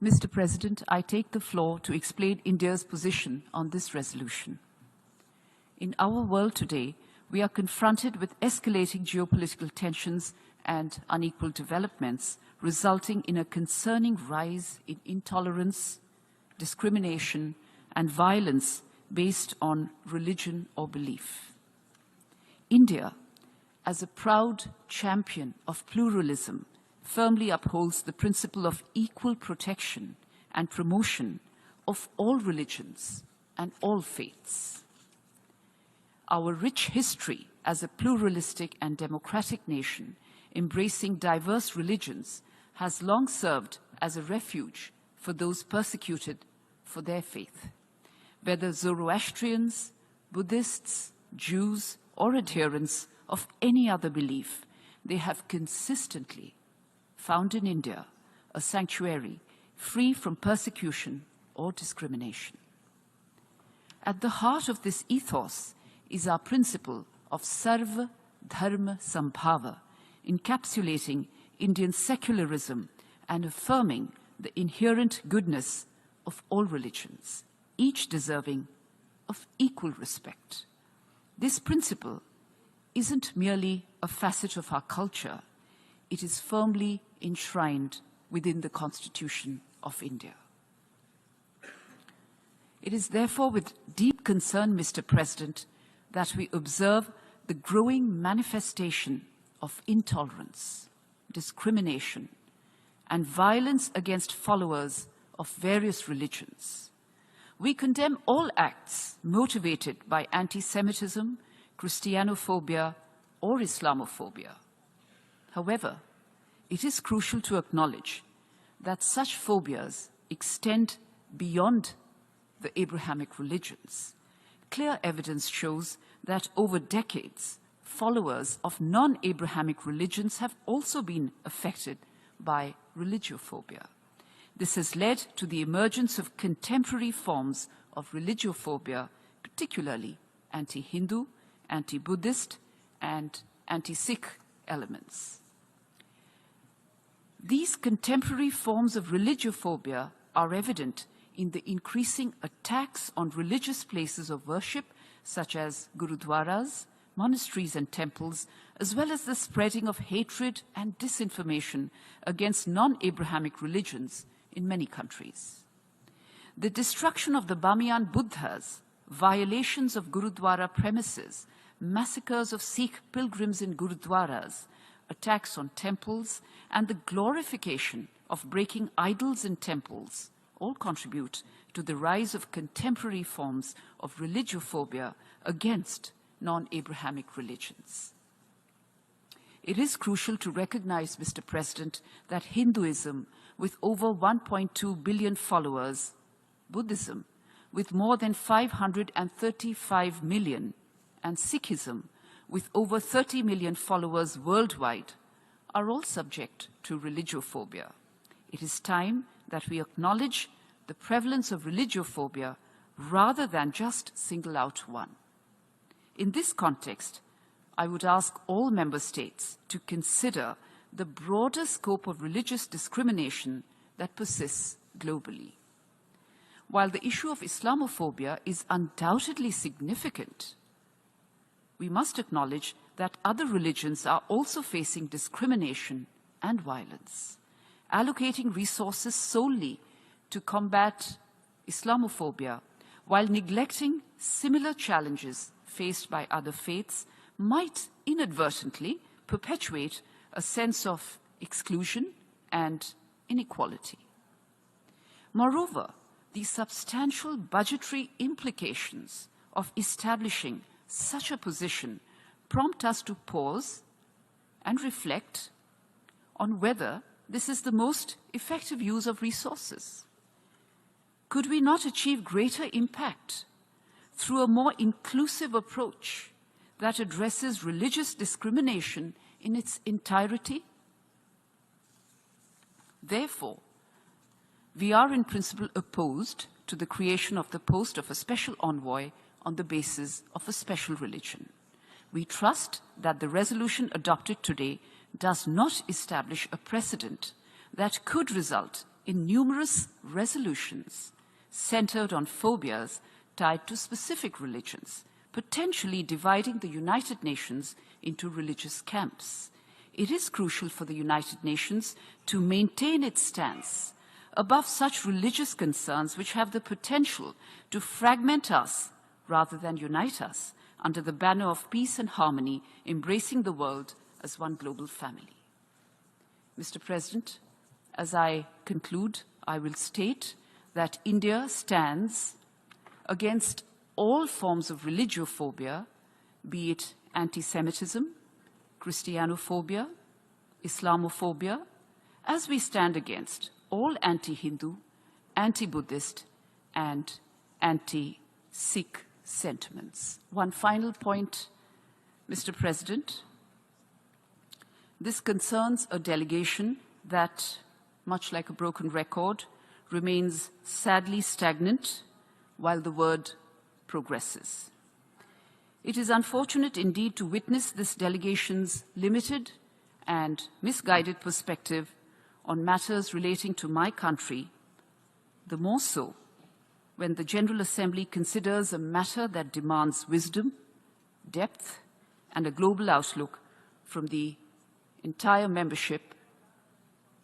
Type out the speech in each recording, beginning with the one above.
Mr. President, I take the floor to explain India's position on this resolution. In our world today, we are confronted with escalating geopolitical tensions and unequal developments, resulting in a concerning rise in intolerance, discrimination, and violence based on religion or belief. India, as a proud champion of pluralism, firmly upholds the principle of equal protection and promotion of all religions and all faiths. Our rich history as a pluralistic and democratic nation embracing diverse religions has long served as a refuge for those persecuted for their faith. Whether Zoroastrians, Buddhists, Jews, or adherents of any other belief, they have consistently found in India a sanctuary free from persecution or discrimination. At the heart of this ethos is our principle of Sarva Dharma Sambhava, encapsulating Indian secularism and affirming the inherent goodness of all religions, each deserving of equal respect. This principle isn't merely a facet of our culture, it is firmly enshrined within the Constitution of India. It is therefore with deep concern, Mr. President, that we observe the growing manifestation of intolerance, discrimination, and violence against followers of various religions. We condemn all acts motivated by anti-Semitism, Christianophobia, or Islamophobia. However, it is crucial to acknowledge that such phobias extend beyond the Abrahamic religions. Clear evidence shows that over decades, followers of non-Abrahamic religions have also been affected by religiophobia. This has led to the emergence of contemporary forms of religiophobia, particularly anti-Hindu, anti-Buddhist, and anti-Sikh elements. These contemporary forms of religiophobia are evident in the increasing attacks on religious places of worship, such as Gurudwaras, monasteries and temples, as well as the spreading of hatred and disinformation against non-Abrahamic religions in many countries. The destruction of the Bamiyan Buddhas, violations of Gurudwara premises, massacres of Sikh pilgrims in Gurudwaras, attacks on temples, and the glorification of breaking idols in temples all contribute to the rise of contemporary forms of religiophobia against non-Abrahamic religions. It is crucial to recognize, Mr. President, that Hinduism, with over 1.2 billion followers, Buddhism, with more than 535 million, and Sikhism, with over 30 million followers worldwide, are all subject to religiophobia. It is time that we acknowledge the prevalence of religiophobia rather than just single out one. In this context, I would ask all member states to consider the broader scope of religious discrimination that persists globally. While the issue of Islamophobia is undoubtedly significant, we must acknowledge that other religions are also facing discrimination and violence. Allocating resources solely to combat Islamophobia while neglecting similar challenges faced by other faiths might inadvertently perpetuate a sense of exclusion and inequality. Moreover, the substantial budgetary implications of establishing such a position prompt us to pause and reflect on whether this is the most effective use of resources. Could we not achieve greater impact through a more inclusive approach that addresses religious discrimination in its entirety? Therefore, we are in principle opposed to the creation of the post of a special envoy on the basis of a special religion. We trust that the resolution adopted today does not establish a precedent that could result in numerous resolutions centered on phobias tied to specific religions, potentially dividing the United Nations into religious camps. It is crucial for the United Nations to maintain its stance above such religious concerns which have the potential to fragment us rather than unite us under the banner of peace and harmony, embracing the world as one global family. Mr. President, as I conclude, I will state that India stands against all forms of religiophobia, be it anti-Semitism, Christianophobia, Islamophobia, as we stand against all anti-Hindu, anti-Buddhist, and anti-Sikh sentiments. One final point, Mr. President. This concerns a delegation that, much like a broken record, remains sadly stagnant while the word progresses. It is unfortunate indeed to witness this delegation's limited and misguided perspective on matters relating to my country, the more so when the General Assembly considers a matter that demands wisdom, depth, and a global outlook from the entire membership,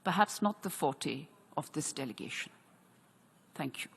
perhaps not the forte of this delegation. Thank you.